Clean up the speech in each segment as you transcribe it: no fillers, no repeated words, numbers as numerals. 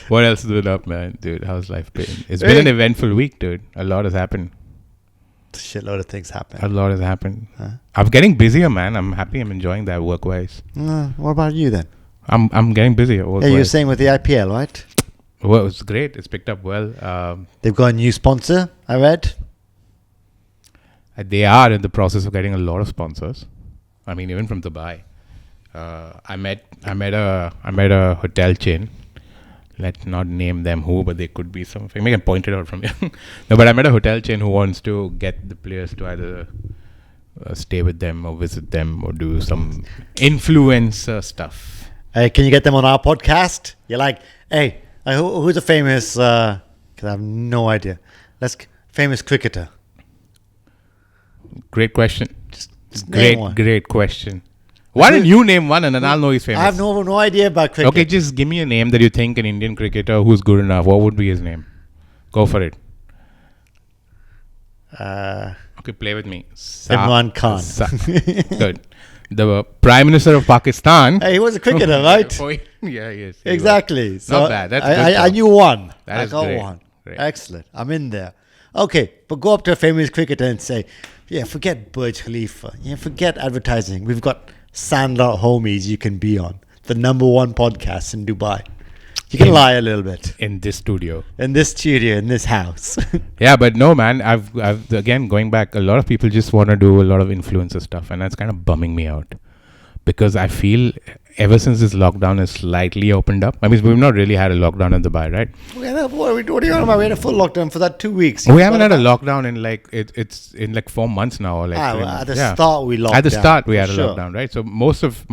What else is it up, man? Dude, how's life been? It's been an eventful week, dude. A lot has happened. A shitload of things happen. A lot has happened. Huh? I'm getting busier, man. I'm happy. I'm enjoying that work-wise. What about you then? I'm getting busier work-wise. Yeah, you're saying with the IPL, right? Well, it's great. It's picked up well. They've got a new sponsor, I read. They are in the process of getting a lot of sponsors. I mean, even from Dubai. I met a hotel chain. Let's not name them who, but they could be something. I can point it out from here. No, but I met a hotel chain who wants to get the players to either stay with them or visit them or do some influencer stuff. Hey, can you get them on our podcast? You're like, hey, who's a famous? Because I have no idea. Famous cricketer. Great question. Just great question. Why don't you name one and then I'll know he's famous? I have no idea about cricket. Okay, just give me a name that you think an Indian cricketer who's good enough. What would be his name? Go for it. Okay, play with me. Imran Khan. Good. The Prime Minister of Pakistan. Hey, he was a cricketer, right? Yeah, yes. Exactly. So not bad. That's good. I knew one. I got great. One. Great. Excellent. I'm in there. Okay, but go up to a famous cricketer and say, yeah, forget Burj Khalifa. Yeah, forget advertising. We've got Sandlot Homies you can be on. The #1 podcast in Dubai. You can lie a little bit. In this studio. In this studio, in this house. Yeah, but no, man. I've again, going back, a lot of people just want to do a lot of influencer stuff. And that's kind of bumming me out. Because I feel ever since this lockdown has slightly opened up. I mean, we've not really had a lockdown in Dubai, right? What are you on about? We had a full lockdown for that 2 weeks. We haven't had a lockdown in it's in like 4 months now. Or at the start we locked down. At the start we had a lockdown, right? So most of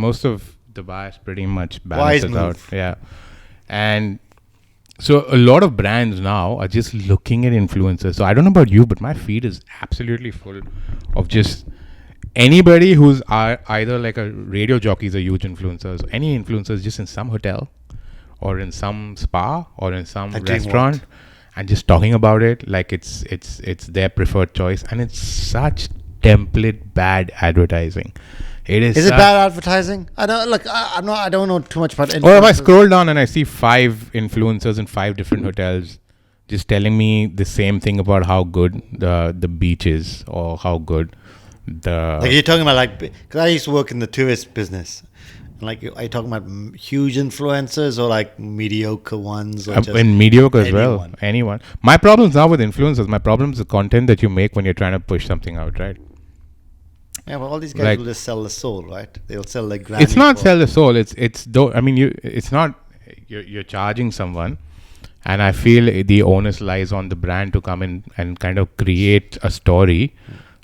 Dubai is pretty much balances out. Yeah. And so a lot of brands now are just looking at influencers. So I don't know about you, but my feed is absolutely full of just anybody who's either like a radio jockey is a huge influencer. So any influencers just in some hotel or in some spa or in some restaurant and just talking about it like it's their preferred choice. And it's such template bad advertising. Is it bad advertising? I don't know too much about influencers. Or if I scroll down and I see 5 influencers in 5 different hotels just telling me the same thing about how good the beach is or how good like you're talking about because I used to work in the tourist business. Like, are you talking about huge influencers or like mediocre ones? Or and mediocre as well. Anyone. My problem's not with influencers. My problem is the content that you make when you're trying to push something out, right? Yeah, but all these guys will just sell the soul, right? They'll sell the granny. It's not sell the soul. It's not. You're charging someone, and I feel the onus lies on the brand to come in and kind of create a story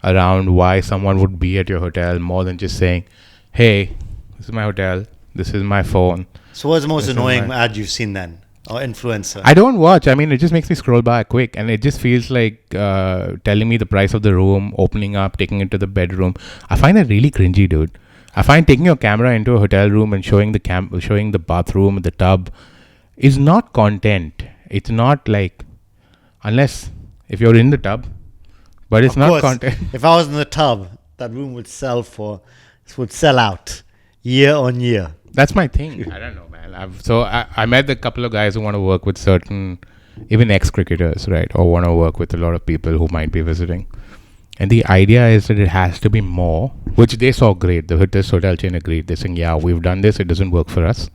around why someone would be at your hotel more than just saying, "Hey, this is my hotel. This is my phone." So, what's the most annoying ad you've seen then? Or influencer? I don't watch. I mean, it just makes me scroll by quick, and it just feels like telling me the price of the room, opening up, taking it to the bedroom. I find that really cringy, dude. I find taking your camera into a hotel room and showing the bathroom, the tub, is not content. It's not like, unless if you're in the tub, but it's not content. If I was in the tub, that room would sell out year on year. That's my thing. I don't know, man. I met a couple of guys who want to work with certain, even ex-cricketers, right? Or want to work with a lot of people who might be visiting. And the idea is that it has to be more, which they saw great. This hotel chain agreed. They're saying, yeah, we've done this. It doesn't work for us.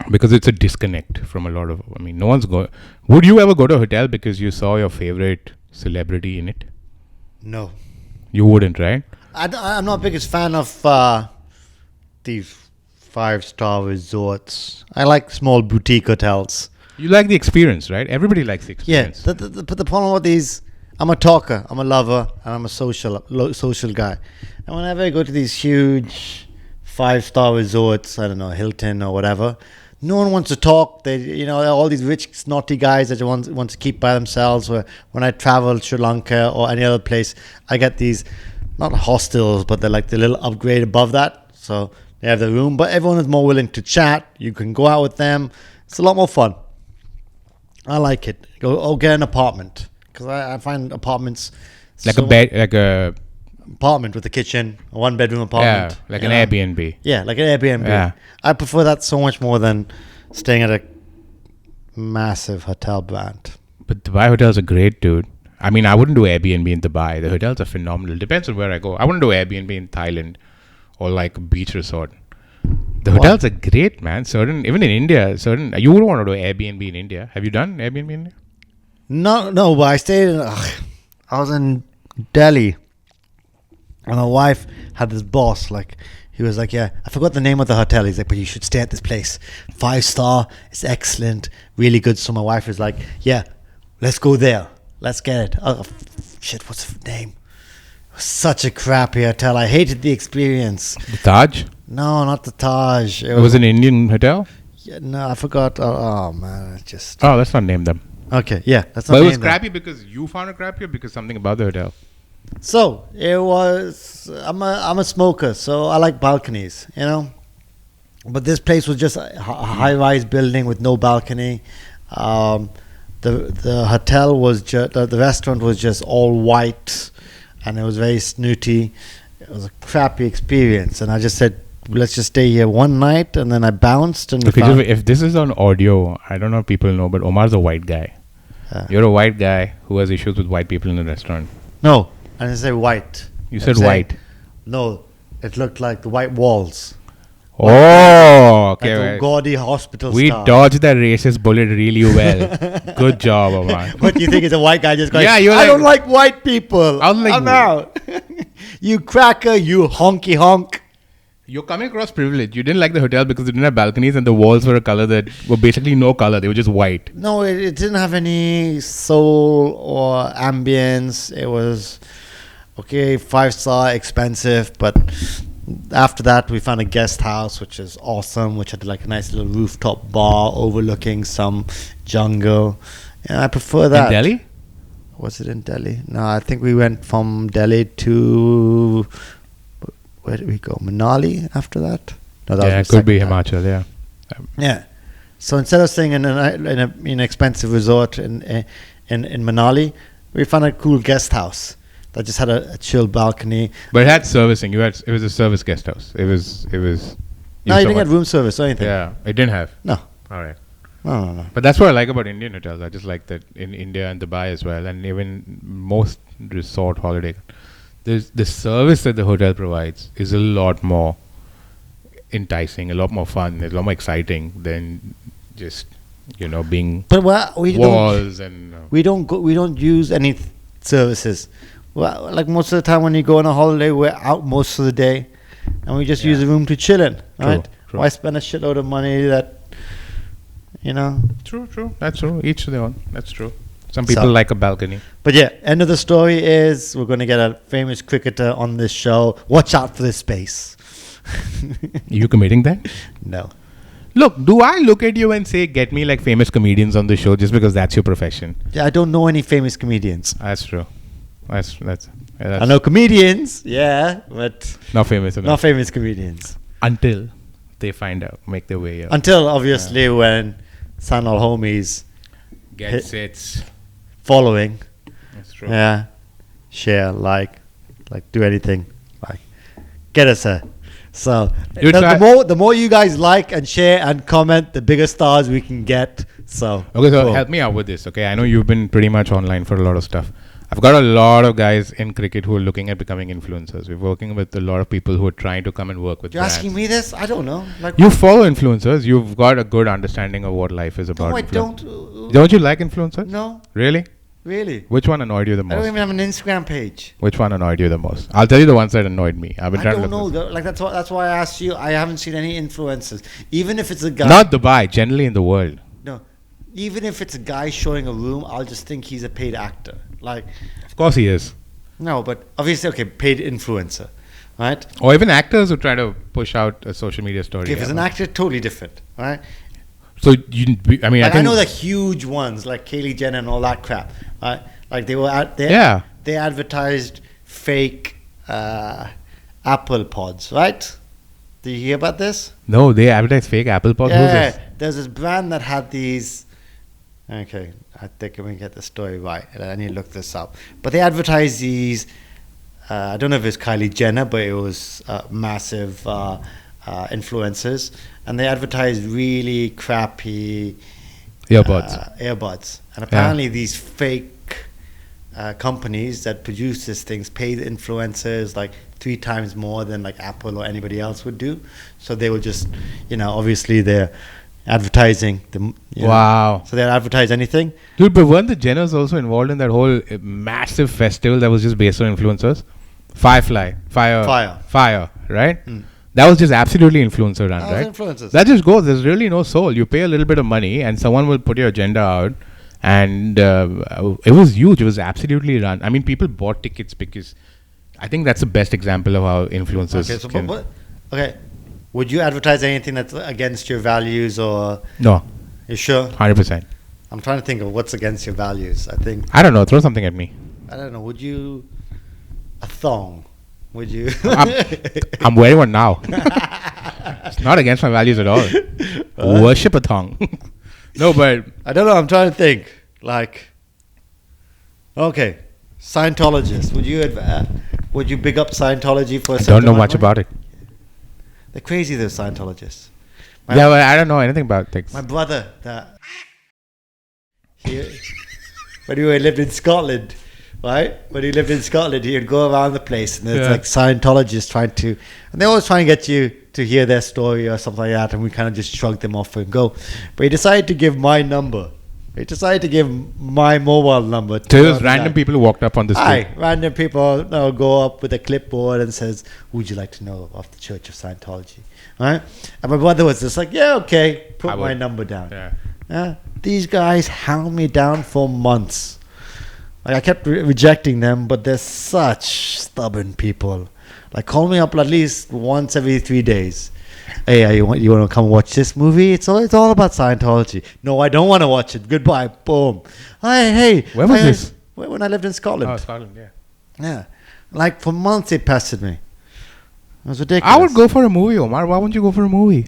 Because it's a disconnect from a lot of, no one's going. Would you ever go to a hotel because you saw your favorite celebrity in it? No. You wouldn't, right? I'm not the biggest fan of these 5-star resorts. I like small boutique hotels. You like the experience, right? Everybody likes the experience. Yeah, but the problem with these, I'm a talker, I'm a lover, and I'm a social guy. And whenever I go to these huge 5-star resorts, I don't know, Hilton or whatever, no one wants to talk. They, all these rich, snotty guys that want to keep by themselves. Where when I travel Sri Lanka or any other place, I get these, not hostels, but they're like the little upgrade above that. So they have the room, but everyone is more willing to chat. You can go out with them. It's a lot more fun. I like it. Go get an apartment because I find apartments Like a bed, like a apartment with a kitchen, a 1-bedroom apartment. Yeah, like an Airbnb. Yeah, like an Airbnb. Yeah. I prefer that so much more than staying at a massive hotel brand. But Dubai hotels are great, dude. I mean, I wouldn't do Airbnb in Dubai. The hotels are phenomenal. Depends on where I go. I wouldn't do Airbnb in Thailand or like a beach resort. The hotels are great, man. Even in India, you wouldn't want to do Airbnb in India. Have you done Airbnb in India? No, but I stayed in, I was in Delhi. And my wife had this boss, like, he was like, yeah, I forgot the name of the hotel. He's like, but you should stay at this place. 5-star, it's excellent, really good. So my wife is like, yeah, let's go there. Let's get it. Oh, shit, what's the name? It was such a crappy hotel. I hated the experience. The Taj? No, not the Taj. It was an Indian hotel? Yeah, no, I forgot. Oh man, it just... Oh, let's not name them. Okay, yeah. That's not But it was crappy because you found it crappy or because something about the hotel? So it was. I'm a smoker, so I like balconies, you know. But this place was just a high-rise building with no balcony. The hotel was just the restaurant was just all white, and it was very snooty. It was a crappy experience, and I just said, let's just stay here one night, and then I bounced. And if this is on audio, I don't know if people know, but Omar's a white guy. You're a white guy who has issues with white people in the restaurant. No. I didn't say white. You said white. No, it looked like the white walls. Oh, okay. Like the gaudy hospital We style. dodged that racist bullet really well. Good job, Omar. What do you think is a white guy just going, Yeah, you're I like- don't like white people. I was like- I'm out. You cracker, you honky honk. You're coming across privilege. You didn't like the hotel because it didn't have balconies and the walls were a color that were basically no color. They were just white. No, it didn't have any soul or ambience. It was... okay, 5-star, expensive, but after that we found a guest house, which is awesome, which had like a nice little rooftop bar overlooking some jungle. And I prefer that. In Delhi? Was it in Delhi? No, I think we went from Delhi to... where did we go? Manali after that? No, that Yeah, was it the could be second time. Himachal, yeah. Yeah. So instead of staying in an expensive resort in Manali, we found a cool guest house that just had a chill balcony. But it had servicing. It was a service guest house. It was. No, you didn't get room service or anything. Yeah, it didn't have. No. All right. No. But that's what I like about Indian hotels. I just like that in India and Dubai as well, and even most resort holiday. The service that the hotel provides is a lot more enticing, a lot more fun, a lot more exciting than just being But we walls we don't use any services. Well, like most of the time when you go on a holiday, we're out most of the day, and we just use the room to chill in, right? True. Why spend a shitload of money that, True. That's true. Each to their own. That's true. Some people like a balcony. But yeah, end of the story is we're going to get a famous cricketer on this show. Watch out for this space. You committing that? No. Look, do I look at you and say, get me like famous comedians on the show just because that's your profession? Yeah, I don't know any famous comedians. That's true. That's I know comedians, yeah, but not famous enough. not famous comedians. Until they find out, make their way out. Until obviously when Sandlot Homies Gets its. following, That's true. yeah, share, like do anything, like get us a. So the more you guys like and share and comment, the bigger stars we can get. So Okay, so cool. help me out with this. Okay, I know you've been pretty much online for a lot of stuff. I've got a lot of guys in cricket who are looking at becoming influencers. We're working with a lot of people who are trying to come and work with You're brands. asking me this? I don't know. Like You follow influencers. You've got a good understanding of what life is about. no, I Influ- don't. Don't you like influencers? No, Really? really. Which one annoyed you the I don't most? even have an Instagram page. Which one annoyed you the most? I'll tell you the ones that annoyed me. I've been I trying don't to know. look Like that's why I asked you. I haven't seen any influencers. Even if it's a guy. this. Not Dubai, generally in the world. No. Even if it's a guy showing a room, I'll just think he's a paid actor. Like Of course he is. no, but obviously okay, paid influencer, right? Or even actors who try to push out a social media story. Okay, if it's an actor, totally different, right? So you, I mean, Like I I think know the huge ones like Kylie Jenner and all that crap, right? Like they were out there. Yeah. They advertised fake Apple pods, right? Did you hear about this? no, they advertise fake Apple Pods. Who's Yeah, this? there's this brand that had these. Okay, I think I'm going to get the story right. I need to look this up. But they advertise these, I don't know if it's Kylie Jenner, but it was massive influencers. And they advertise really crappy earbuds. And apparently these fake companies that produce these things pay the influencers like 3 times more than like Apple or anybody else would do. So they will just, obviously they're advertising them. Wow. So they'll advertise anything. Dude, but weren't the Jenners also involved in that whole massive festival that was just based on influencers? Fire, right? That was just absolutely influencer run, right? Influencers. That just goes. There's really no soul. You pay a little bit of money and someone will put your agenda out. And it was huge. It was absolutely run. I mean, people bought tickets because I think that's the best example of how influencers Okay. Would you advertise anything that's against your values or... No. You sure? 100%. I'm trying to think of what's against your values. I don't know. Throw something at me. I don't know. Would you... A thong? Would you... I'm wearing one now. It's not against my values at all. Worship a thong. No, but... I don't know. I'm trying to think. Okay. Scientologist. Would you big up Scientology for a I don't know much about it. They're crazy, those Scientologists. But I don't know anything about things. My brother, when he lived in Scotland, right? When he lived in Scotland, he would go around the place and there's like Scientologists and they always try and get you to hear their story or something like that, and we kind of just shrug them off and go. But he decided to give my number. He decided to give my mobile number to those random people who walked up on the street. Random people go up with a clipboard and says, "Would you like to know of the Church of Scientology?" Right? And my brother was just like, "Yeah, okay, put my number down." Yeah. These guys hound me down for months. Like, I kept rejecting them, but they're such stubborn people. Like, call me up at least once every 3 days. Hey, you want to come watch this movie? It's all about Scientology. No, I don't want to watch it. Goodbye. Boom. Hey. When was this? When I lived in Scotland. Oh, Scotland, yeah. Yeah. Like, for months they pestered me. It was ridiculous. I would go for a movie, Omar. Why wouldn't you go for a movie?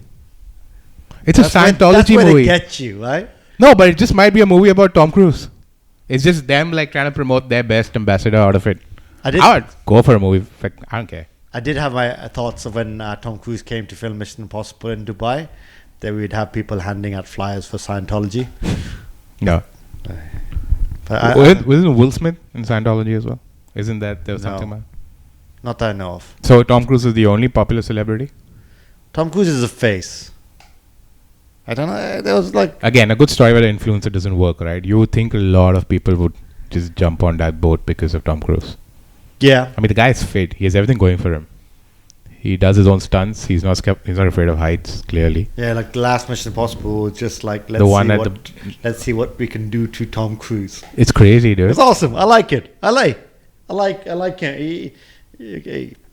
It's a Scientology movie. That's where they get you, right? No, but it just might be a movie about Tom Cruise. It's just them like trying to promote their best ambassador out of it. I would go for a movie. I don't care. I did have my thoughts of when Tom Cruise came to film Mission Impossible in Dubai, that we'd have people handing out flyers for Scientology. No. Wasn't Will Smith in Scientology as well? Isn't that there was something about? Not that I know of. So Tom Cruise is the only popular celebrity? Tom Cruise is a face. I don't know. There was like... Again, a good story where the influencer doesn't work, right? You would think a lot of people would just jump on that boat because of Tom Cruise. Yeah. I mean, the guy is fit. He has everything going for him. He does his own stunts. He's not afraid of heights, clearly. Yeah, like the last Mission Impossible was just like, let's see what we can do to Tom Cruise. It's crazy, dude. It's awesome. I like it. I like him.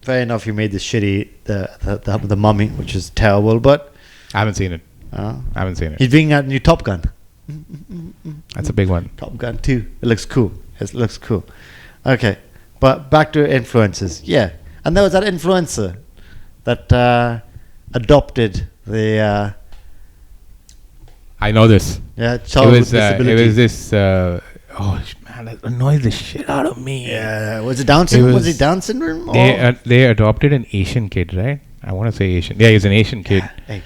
Fair enough, he made the shitty, the Mummy, which is terrible, but... I haven't seen it. He's bringing out a new Top Gun. That's a big one. Top Gun 2. It looks cool. Okay. But back to influencers. Yeah. And there was that influencer that adopted the... I know this. Yeah, child with disability. It was this... man, that annoys the shit out of me. Yeah. Was it Down syndrome? Was it Down syndrome? They adopted an Asian kid, right? I want to say Asian. Yeah, he's an Asian kid. Hey.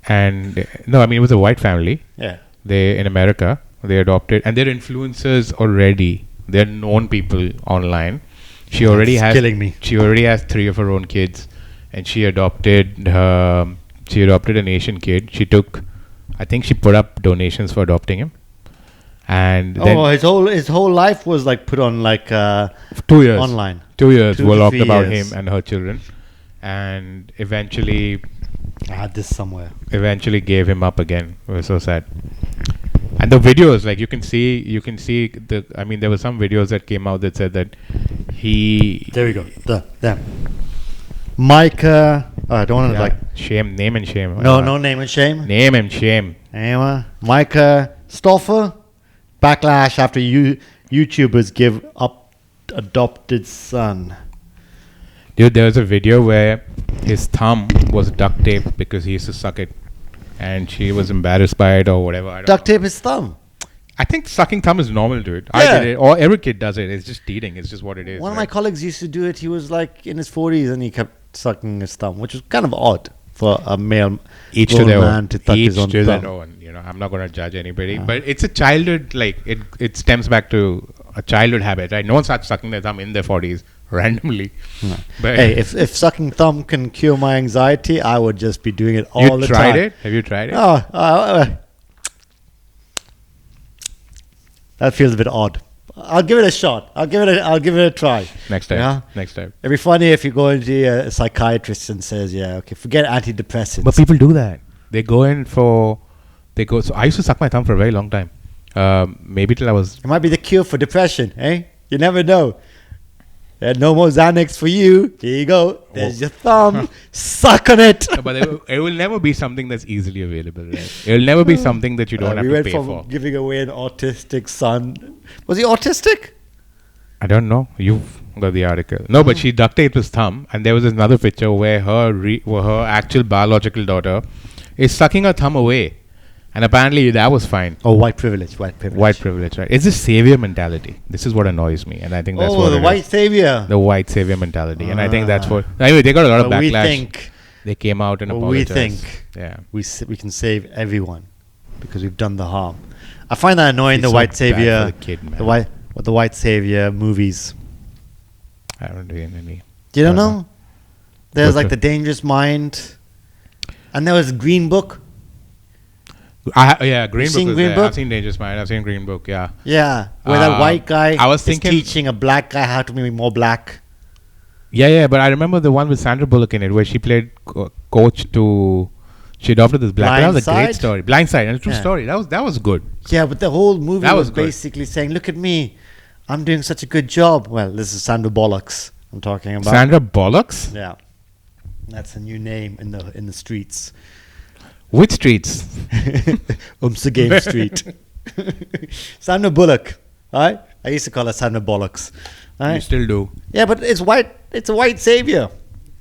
And no, I mean, it was a white family. Yeah. They, in America, they adopted, and they're influencers already. They're known people online. She already has 3 of her own kids, and she adopted an Asian kid. I think she put up donations for adopting him. And his whole life was like put on like 2 years online. 2 years vlogged about him and her children, and eventually I had this somewhere. Eventually gave him up again. It was so sad. And the videos, like you can see there were some videos that came out that said that there we go. There. Micah. I don't want to name and shame. No name and shame. Name and shame. Anyway, Micah Stoffer. Backlash after YouTubers give up adopted son. Dude, there was a video where his thumb was duct taped because he used to suck it, and she was embarrassed by it or whatever. Duct tape his thumb? I think sucking thumb is normal, dude. Yeah. I did it, or every kid does it. It's just teething. It's just what it is. One of my colleagues used to do it. He was like in his 40s and he kept sucking his thumb, which was kind of odd for a male each to their man own. to suck Each his own to thumb. their own. You know, I'm not going to judge anybody, but it's a childhood. Like it stems back to a childhood habit, right? No one starts sucking their thumb in their 40s randomly. No. But Hey, if sucking thumb can cure my anxiety, I would just be doing it all the you time. tried it? Have you tried it? Oh, that feels a bit odd. I'll give it a shot. I'll give it a try. Next time. Yeah? Next time. It'd be funny if you go into a psychiatrist and says, "Yeah, okay, forget antidepressants." But people do that. They go in for. So I used to suck my thumb for a very long time. Maybe till I was. It might be the cure for depression, eh? You never know. No more Xanax for you. Here you go. There's your thumb. Suck on it. No, but it will never be something that's easily available, right? It will never be something that you don't have we to went pay from for. giving away an autistic son. Was he autistic? I don't know. You've got the article. No, but she duct taped his thumb, and there was another picture where her actual biological daughter is sucking her thumb away, and apparently that was fine. Oh, white privilege. White privilege. White privilege, right? It's the savior mentality. This is what annoys me, and I think that's what the it white is. savior. The white savior mentality, and I think that's what. Anyway, they got a lot of But we backlash. think They came out and we apologized. think Yeah. we can save everyone because we've done the harm. I find that annoying. It's The so white bad savior, for the kid, man. the white savior movies. I don't do any. You don't know? There's What's like that? The Dangerous Mind, and there was Green Book. Green Book. seen Was Green there. Book? I've seen Dangerous Mind. I've seen Green Book. Yeah. Yeah, where that white guy I was is thinking- teaching a black guy how to be more black. Yeah. But I remember the one with Sandra Bullock in it, where she played coach to. She adopted this black. That was a great Blindside? story. Blindside, and a true Yeah. story. That was good. Yeah, but the whole movie That was was good. basically saying, "Look at me, I'm doing such a good job." Well, this is Sandra Bullock's I'm talking about. Sandra Bullock's. Yeah, that's a new name in the streets. Which streets? Game Street. Sandra Bullock. Right? I used to call her Sandra Bullock's. You Right? still do. Yeah, but it's white. It's a white savior.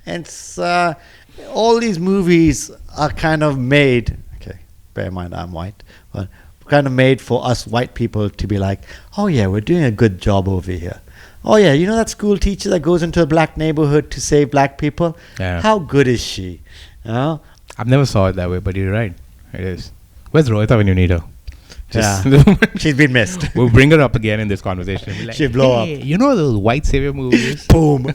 And it's all these movies are kind of made. Okay, bear in mind I'm white, but kind of made for us white people to be like, "Oh yeah, we're doing a good job over here. Oh yeah, you know that school teacher that goes into a black neighborhood to save black people? Yeah. How good is she? You know? I've never saw it that way, but you're right. It is. Where's Rohita when you need her? She's been missed. We'll bring her up again in this conversation. Be like, She'll blow up. "Hey, you know those white savior movies?" Boom.